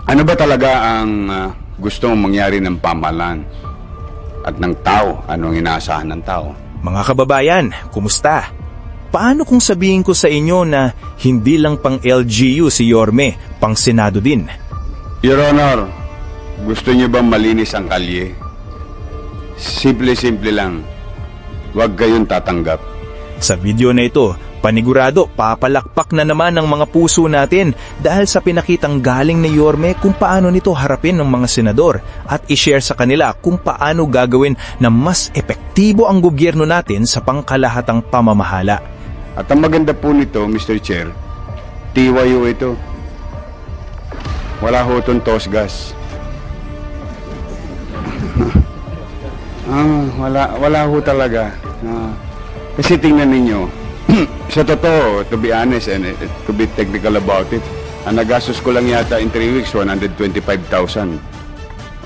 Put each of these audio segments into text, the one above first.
Ano ba talaga ang gusto mong mangyari ng pamahalaan at ng tao? Ano ang inaasahan ng tao? Mga kababayan, kumusta? Paano kung sabihin ko sa inyo na hindi lang pang LGU si Yorme, pang Senado din? Your Honor, gusto niyo bang malinis ang kalye? Simple-simple lang. Huwag kayong tatanggap. Sa video na ito, panigurado papalakpak na naman ang mga puso natin dahil sa pinakitang galing ni Yorme kung paano nito harapin ng mga senador at i-share sa kanila kung paano gagawin na mas epektibo ang gobyerno natin sa pangkalahatang pamamahala. At ang maganda po nito, Mr. Chair, TYO ito. Wala ho itong tosgas. Wala ho talaga. Kasi tingnan ninyo, sa totoo, to be honest and to be technical about it, ang nagastos ko lang yata in 3 weeks, 125,000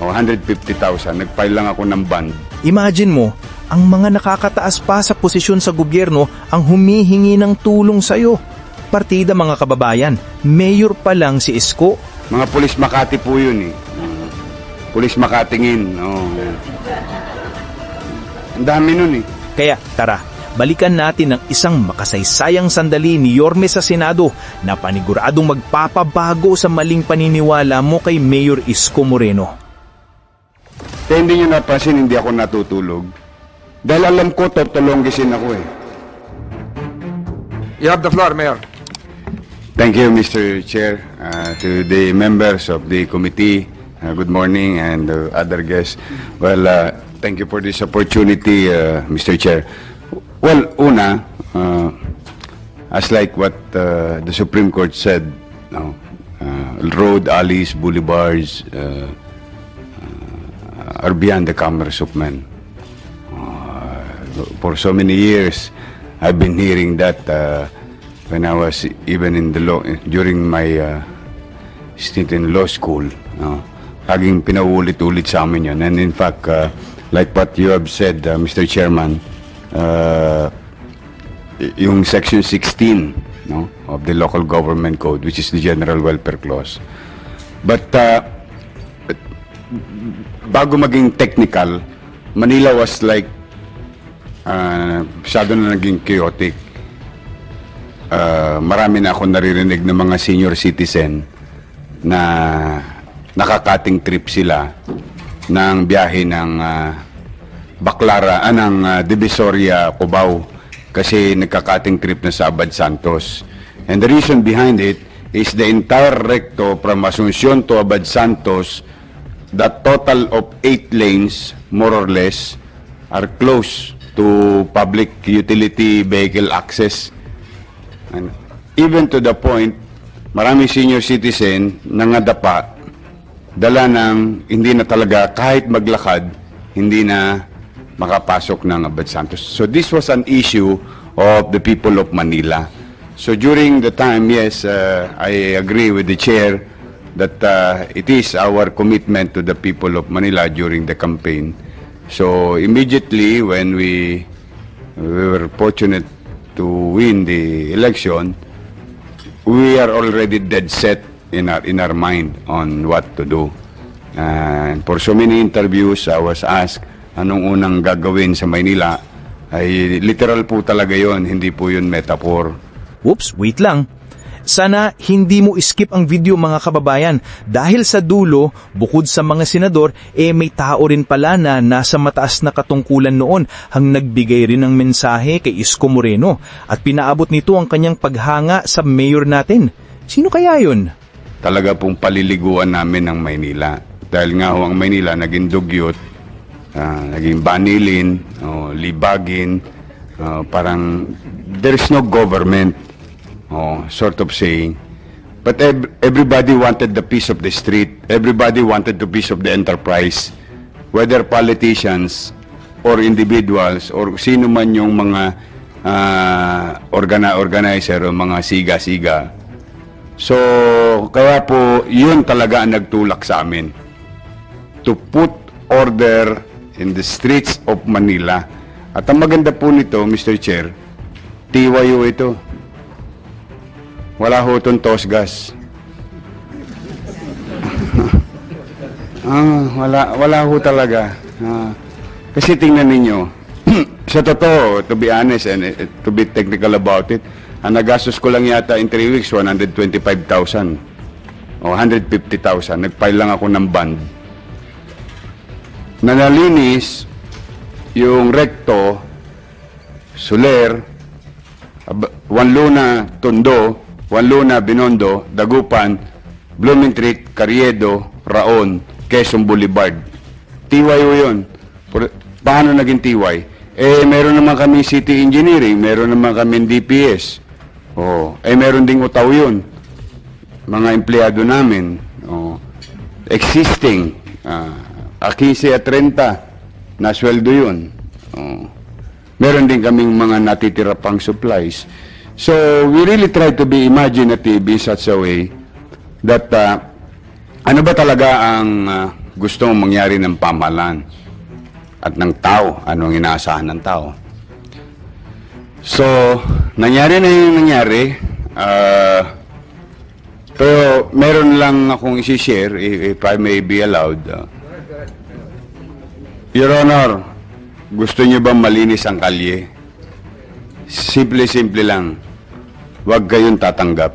o 150,000. Nag-file lang ako ng bond. Imagine mo, ang mga nakakataas pa sa posisyon sa gobyerno ang humihingi ng tulong sa'yo. Partida mga kababayan, mayor pa lang si Isko. Mga pulis Makati po yun eh. Pulis Makatingin. Ang dami nun eh. Kaya tara, balikan natin ang isang makasaysayang sandali ni Yorme sa Senado na paniguradong magpapabago sa maling paniniwala mo kay Mayor Isko Moreno. Kaya hindi nyo napansin, hindi ako natutulog. Dahil alam ko, tutulonggisin ako eh. You have the floor, Mayor. Thank you, Mr. Chair. To the members of the committee, good morning, and other guests. Well, thank you for this opportunity, Mr. Chair. Well, una, as like what the Supreme Court said, road, alleys, boulevards are beyond the commerce of men. For so many years, I've been hearing that when I was even in the law, during my stint in law school. Laging pinaulit-ulit sa amin yun. And in fact, like what you have said, Mr. Chairman, yung Section 16 of the Local Government Code, which is the General Welfare Clause. But bago maging technical, Manila was like masyado na naging chaotic. Marami na ako naririnig ng mga senior citizen na nakakating trip sila ng biyahe ng ng Divisoria, Cubao, kasi nagkakating trip na sa Abad Santos. And the reason behind it is the entire recto from Asuncion to Abad Santos, the total of 8 lanes, more or less, are closed to public utility vehicle access. And even to the point, maraming senior citizen nangadapa, dala ng hindi na talaga, kahit maglakad, hindi na makapasok ng Abad Santos. So this was an issue of the people of Manila. So during the time, yes, I agree with the chair that it is our commitment to the people of Manila during the campaign. So immediately when we were fortunate to win the election, we are already dead set in our mind on what to do. And for so many interviews, I was asked, anong unang gagawin sa Maynila? Ay literal po talaga yon, hindi po yun metaphor. Oops, wait lang. Sana hindi mo skip ang video mga kababayan dahil sa dulo, bukod sa mga senador, may tao rin pala na nasa mataas na katungkulan noon ang nagbigay rin ng mensahe kay Isko Moreno at pinaabot nito ang kanyang paghanga sa mayor natin. Sino kaya yun? Talaga pong paliliguan namin ng Maynila. Dahil nga ho ang Maynila naging dugyot, naging banilin, libagin, parang there's no government. Sort of saying. But everybody wanted the peace of the street. Everybody wanted the peace of the enterprise. Whether politicians or individuals or sino man yung mga organizer o mga siga-siga. So, kaya po, yun talaga ang nagtulak sa amin. To put order in the streets of Manila. At ang maganda po nito, Mr. Chair, TYO ito. Wala ho itong tosgas. Wala ho talaga. Kasi tingnan ninyo, sa totoo, to be honest and to be technical about it, ang nagastos ko lang yata in 3 weeks, 125,000 o 150,000. Nag-file lang ako ng bond. Nanalinis yung Recto, Soler, Wanluna, Tondo, Wanluna, Binondo, Dagupan, Blooming Treat, Carriedo, Raon, Quezon Boulevard. TYO yun. Paano naging TY? Meron naman kami city engineering, meron naman kami DPS. Meron ding utaw yun. Mga empleyado namin. Existing. 15 at 30. Nasweldo yun. Meron din kaming mga natitira pang supplies. So, we really try to be imaginative in such a way that ano ba talaga ang gusto mong mangyari ng pamahalaan at ng tao? Anong inaasahan ng tao? So, nangyari na yung nangyari. Pero meron lang akong isi-share, if I may be allowed. Your Honor, gusto niyo ba malinis ang kalye? Simple-simple lang. Huwag kayong tatanggap.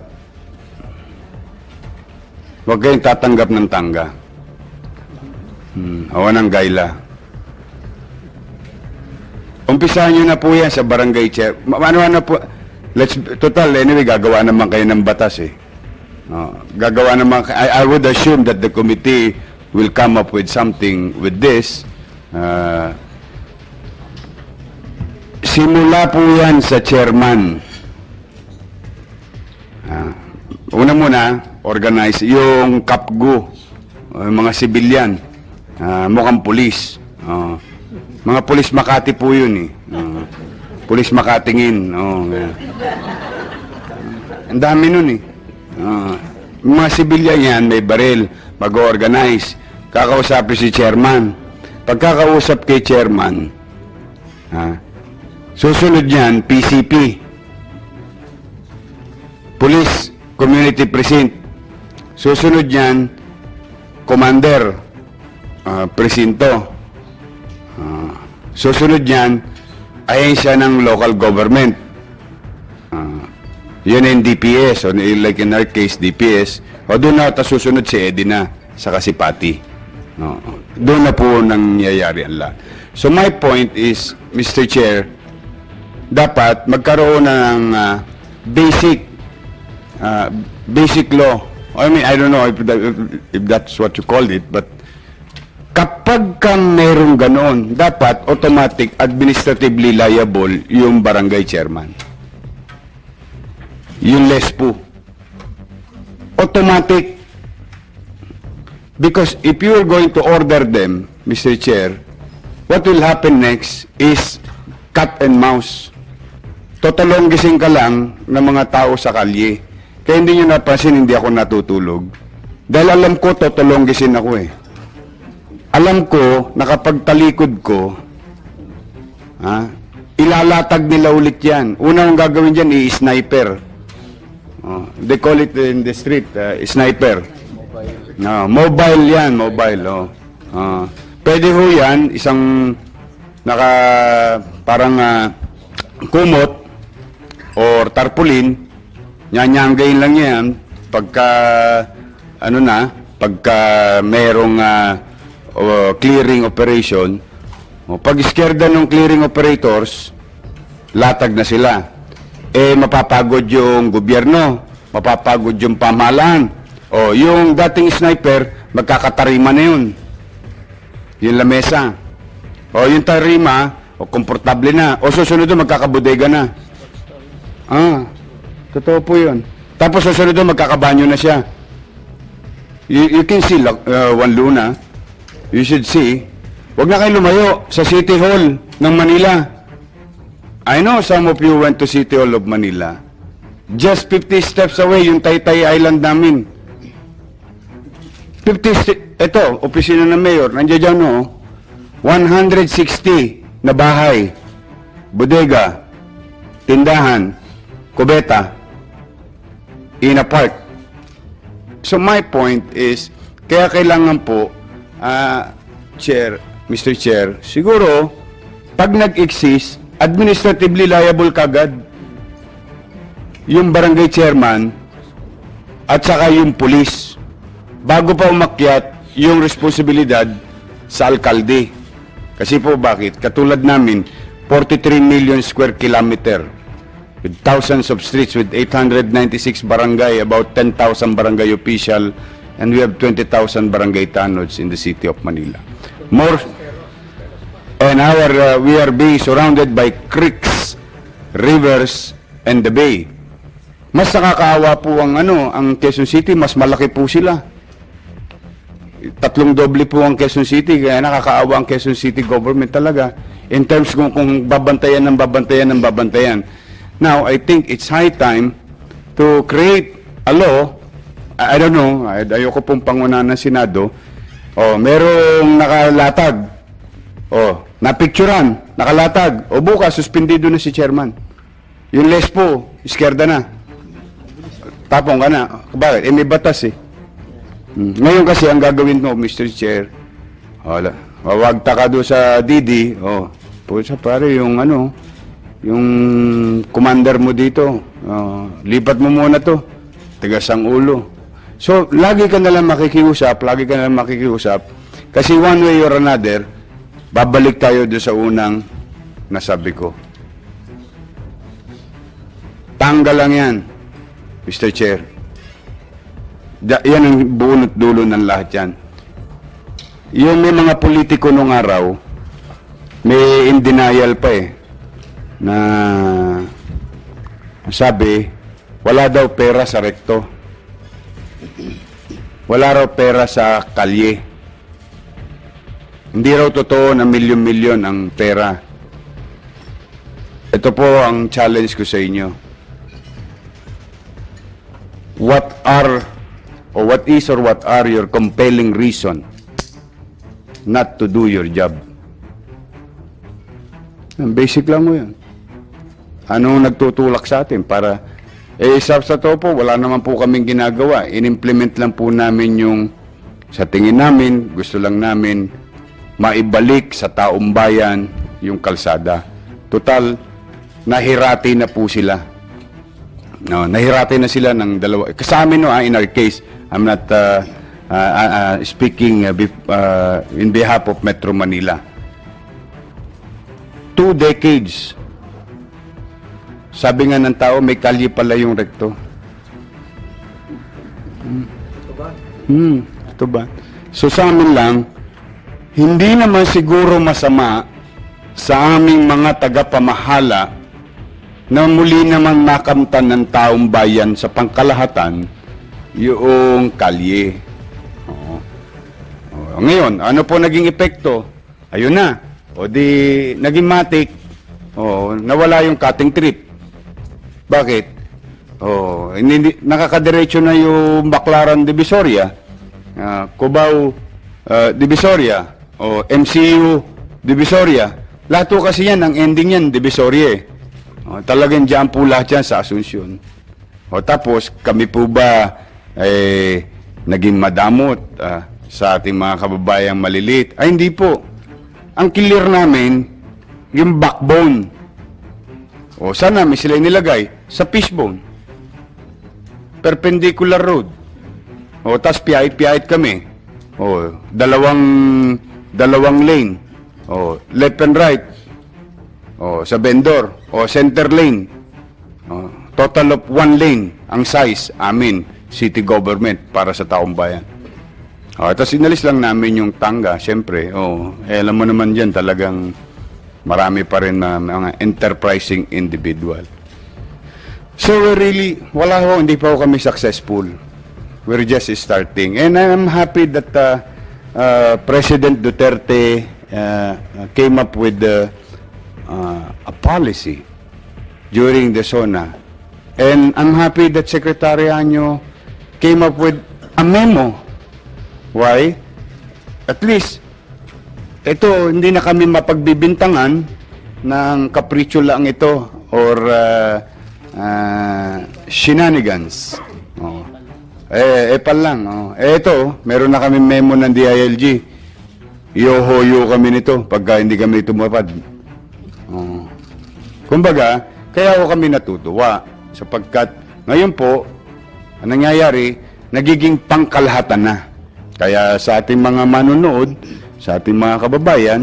Huwag kayong tatanggap ng tangga. Awa ng gaila. Umpisahan nyo na po yan sa barangay chair. Ano po? Total, anyway, gagawa naman kayo ng batas eh. Gagawa naman, I would assume that the committee will come up with something with this. Simula po yan sa chairman. Una muna, organize yung kapgo, mga sibilyan, mukhang pulis. Mga pulis Makati po yun eh. Pulis Makatingin. Ang dami nun eh. Mga sibilyan yan, may baril, mag-organize. Kakausapin si chairman. Pagkakausap kay chairman, susunod yan, PCP. Police Community Precinct. Susunod yan, Commander, Presinto. Susunod yan, ahensya ng local government. Yun yung DPS, o like in our case, DPS. O doon na susunod si Edina sa Kasipati. Doon na po nangyayari ang lahat. So my point is, Mr. Chair, dapat magkaroon na ng basic law. I mean, I don't know if that's what you called it, but kapag kang merong ganoon, dapat automatic administratively liable yung barangay chairman. Yung LESPO. Automatic. Because if you are going to order them, Mr. Chair, what will happen next is cat and mouse. Totalong gising ka lang ng mga tao sa kalye. Kaya hindi nyo napansin, hindi ako natutulog. Dahil alam ko, totalong gising ako eh. Alam ko, nakapagtalikod ko, ilalatag nila ulit yan. Una ang gagawin dyan, i-sniper. They call it in the street, sniper. Mobile yan, mobile. Pwede ho yan, isang parang kumot or tarpaulin, nyanyanggayin lang yan pagka merong clearing operation. Pag iskerda ng clearing operators, latag na sila. Mapapagod yung gobyerno, mapapagod yung pamahalaan. Yung dating sniper, magkakatarima na yun. Yung lamesa. Yung tarima, komportable na. Susunod doon, magkakabodega na. Totoo po yun. Tapos susunod doon, magkakabanyo na siya. You can see, Wanluna, you should see, huwag na kayo lumayo sa City Hall ng Manila. I know some of you went to City Hall of Manila. Just 50 steps away, yung Taytay Island namin. Ito, opisina ng mayor, nandiyan dyan, 160 na bahay, bodega, tindahan, kubeta, in a park. So my point is, kaya kailangan po Chair, Mr. Chair, siguro, pag nag-exist, administratively liable kagad yung barangay chairman at saka yung police bago pa umakyat yung responsibilidad sa alkalde. Kasi po bakit? Katulad namin, 43 million square kilometer with thousands of streets with 896 barangay, about 10,000 barangay official, and we have 20,000 barangay tanods in the city of Manila. More, and we are being surrounded by creeks, rivers, and the bay. Mas nakakaawa po ang Quezon City, mas malaki po sila. 3 doble po ang Quezon City, kaya nakakaawa ang Quezon City government talaga in terms kung babantayan ng babantayan. Now, I think it's high time to create a law. I don't know, ayoko pong pangunahan ng Senado. Merong nakalatag. Napicturan, nakalatag. Bukas, suspendido na si chairman. Yung lespo, iskerda na. Tapong ka na. Bakit? May batas eh. Ngayon kasi ang gagawin mo, Mr. Chair, wag taka doon sa Didi, pusa pare, yung commander mo dito, lipat mo muna to, tigas ang ulo. So, lagi ka nalang makikiusap, kasi one way or another, babalik tayo doon sa unang nasabi ko. Tanggal lang yan, Mr. Chair. Yan ang bunot dulo ng lahat yan. Yung may mga politiko nung araw, may in denial pa na sabi, wala daw pera sa rekto. Wala raw pera sa kalye. Hindi raw totoo na milyon-milyon ang pera. Ito po ang challenge ko sa inyo. What is or what are your compelling reason not to do your job? Basic lang mo yan. Anong nagtutulak sa atin para, sa to po, wala naman po kaming ginagawa. In-implement lang po namin yung, sa tingin namin, gusto lang namin maibalik sa taong bayan yung kalsada. Total, nahirati na po sila. Nahirati na sila ng dalawa. Sa amin, in our case, I'm not speaking in behalf of Metro Manila. 2 decades. Sabi nga ng tao, may kalye pala yung rekto. Ito ba? So sa amin lang, hindi naman siguro masama sa aming mga tagapamahala na muli naman makamtan ng taong bayan sa pangkalahatan yung kalye. Ngayon, ano po naging epekto? Ayun na. Naging matik. Nawala yung cutting trip. Bakit? Nakakadiretso na yung Baclaran Divisoria, Cubao Divisoria, MCU Divisoria. Lahat po kasi yan, ang ending yan, Divisoria. Talagang dyan po lahat yan sa Asuncion. Tapos, kami po ba naging madamot sa ating mga kababayang malilit? Ay, hindi po. Ang clear namin, yung backbone. Saan namin sila inilagay? Sa fishbone. Perpendicular road. Tas piyait-piyait kami. Dalawang lane. Left and right. Sa vendor. Center lane. Total of 1 lane ang size amin, city government, para sa taong bayan. Tapos inalis lang namin yung tangga, siyempre. Alam mo naman dyan, talagang marami pa rin na mga enterprising individual. So really, hindi pa kami successful. We're just starting. And I'm happy that President Duterte came up with a policy during the SONA. And I'm happy that Secretary Anyo came up with a memo. Why? At least, ito, hindi na kami mapagbibintangan ng kapritsyo lang ito or shenanigans. Epal lang. Ito, meron na kami memo ng DILG. ihohoyo kami nito pagka hindi kami tumupad. Kumbaga, kaya ako kami natutuwa sapagkat ngayon po, ang nangyayari, nagiging pangkalahatan na. Kaya sa ating mga manonood, sa ating mga kababayan,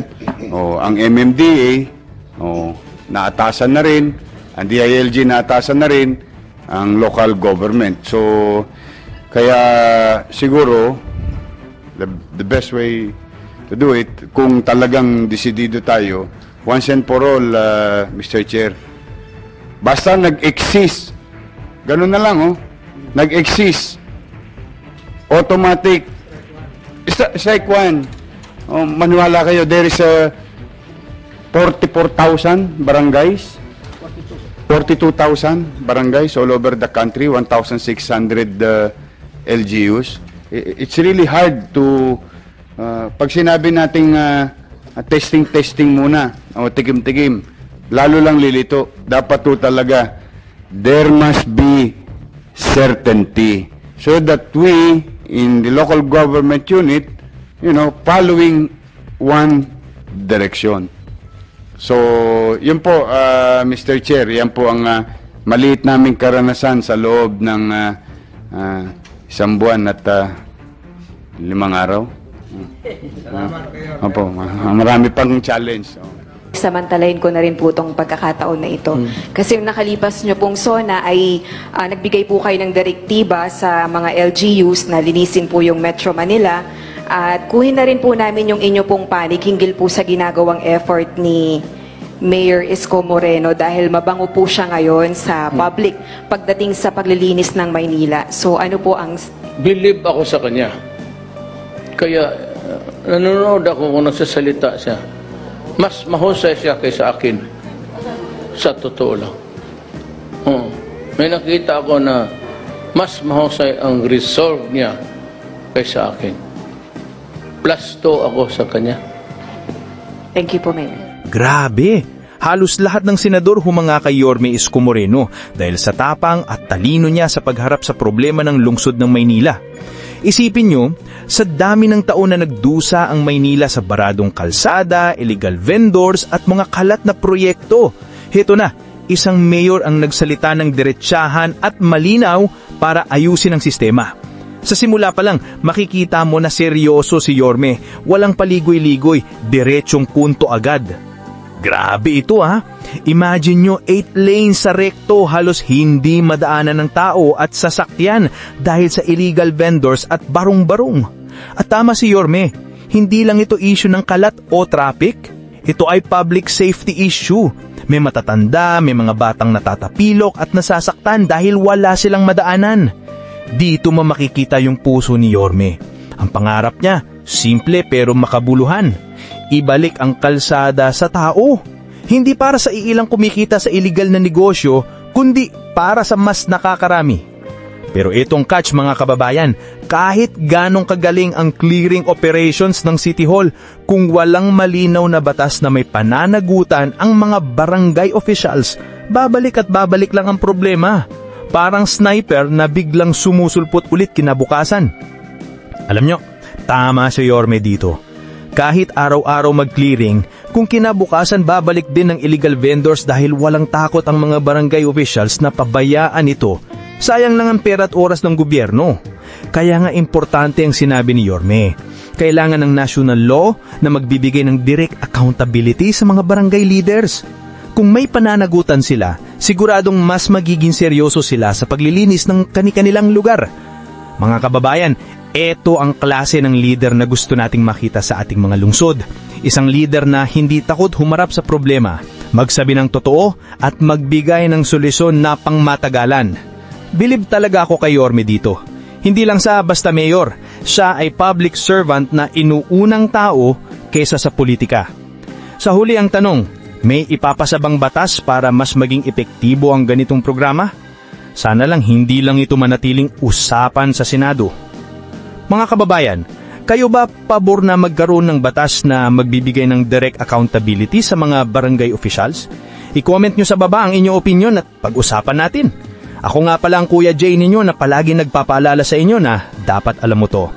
ang MMDA, naatasan na rin, ang DILG naatasan na rin, ang local government. So, kaya siguro, the best way to do it, kung talagang desidido tayo, once and for all, Mr. Chair, basta nag-exist, ganun na lang, nag-exist, automatic, strike one, maniwala kayo, there is 44,000 barangays, 42,000 barangays all over the country, 1,600 LGUs. It's really hard to, pag sinabi nating testing muna, o tikim-tikim, lalo lang lilito. Dapat to talaga, there must be certainty so that we, in the local government unit, following one direction. So, yun po, Mr. Chair, yan po ang maliit naming karanasan sa loob ng isang buwan at 5 araw. Opo, marami pang challenge. Samantalahin ko na rin po itong pagkakataon na ito. Kasi yung nakalipas nyo pong SONA ay nagbigay po kayo ng direktiba sa mga LGUs na linisin po yung Metro Manila. At kuhin na rin po namin yung inyo pong panig hinggil po sa ginagawang effort ni Mayor Isko Moreno dahil mabango po siya ngayon sa public pagdating sa paglilinis ng Maynila. So ano po ang... Believe ako sa kanya. Kaya nanonood ako kung nagsasalita siya. Mas mahusay siya kaysa akin. Sa totoo lang. May nakita ako na mas mahusay ang resolve niya kaysa akin. Plus 2 ako sa kanya. Thank you po, Mayor. Grabe! Halos lahat ng senador humanga kay Yorme Isko Moreno dahil sa tapang at talino niya sa pagharap sa problema ng lungsod ng Maynila. Isipin nyo, sa dami ng taon na nagdusa ang Maynila sa baradong kalsada, illegal vendors at mga kalat na proyekto. Heto na, isang mayor ang nagsalita ng diretsahan at malinaw para ayusin ang sistema. Sa simula pa lang, makikita mo na seryoso si Yorme. Walang paligoy-ligoy, diretsong punto agad. Grabe ito Imagine nyo 8 lanes sa rekto halos hindi madaanan ng tao at sasakyan dahil sa illegal vendors at barong-barong. At tama si Yorme, hindi lang ito issue ng kalat o traffic. Ito ay public safety issue. May matatanda, may mga batang natatapilok at nasasaktan dahil wala silang madaanan. Dito mo makikita yung puso ni Yorme. Ang pangarap niya, simple pero makabuluhan. Ibalik ang kalsada sa tao. Hindi para sa iilang kumikita sa illegal na negosyo, kundi para sa mas nakakarami. Pero itong catch mga kababayan, kahit ganong kagaling ang clearing operations ng City Hall, kung walang malinaw na batas na may pananagutan ang mga barangay officials, babalik at babalik lang ang problema. Parang sniper na biglang sumusulpot ulit kinabukasan. Alam nyo, tama si Yorme dito. Kahit araw-araw mag-clearing, kung kinabukasan babalik din ng illegal vendors dahil walang takot ang mga barangay officials na pabayaan ito, sayang lang ang pera at oras ng gobyerno. Kaya nga importante ang sinabi ni Yorme. Kailangan ng national law na magbibigay ng direct accountability sa mga barangay leaders. Kung may pananagutan sila, siguradong mas magiging seryoso sila sa paglilinis ng kani-kanilang lugar. Mga kababayan, ito ang klase ng leader na gusto nating makita sa ating mga lungsod. Isang leader na hindi takot humarap sa problema, magsabi ng totoo at magbigay ng solusyon na pangmatagalan. Bilib talaga ako kay Yorme dito. Hindi lang sa basta mayor, siya ay public servant na inuunang tao kaysa sa politika. Sa huli ang tanong, may ipapasabang batas para mas maging epektibo ang ganitong programa? Sana lang hindi lang ito manatiling usapan sa Senado. Mga kababayan, kayo ba pabor na magkaroon ng batas na magbibigay ng direct accountability sa mga barangay officials? I-comment nyo sa baba ang inyong opinion at pag-usapan natin. Ako nga pala ang Kuya Jay ninyo na palagi nagpapaalala sa inyo na dapat alam mo to.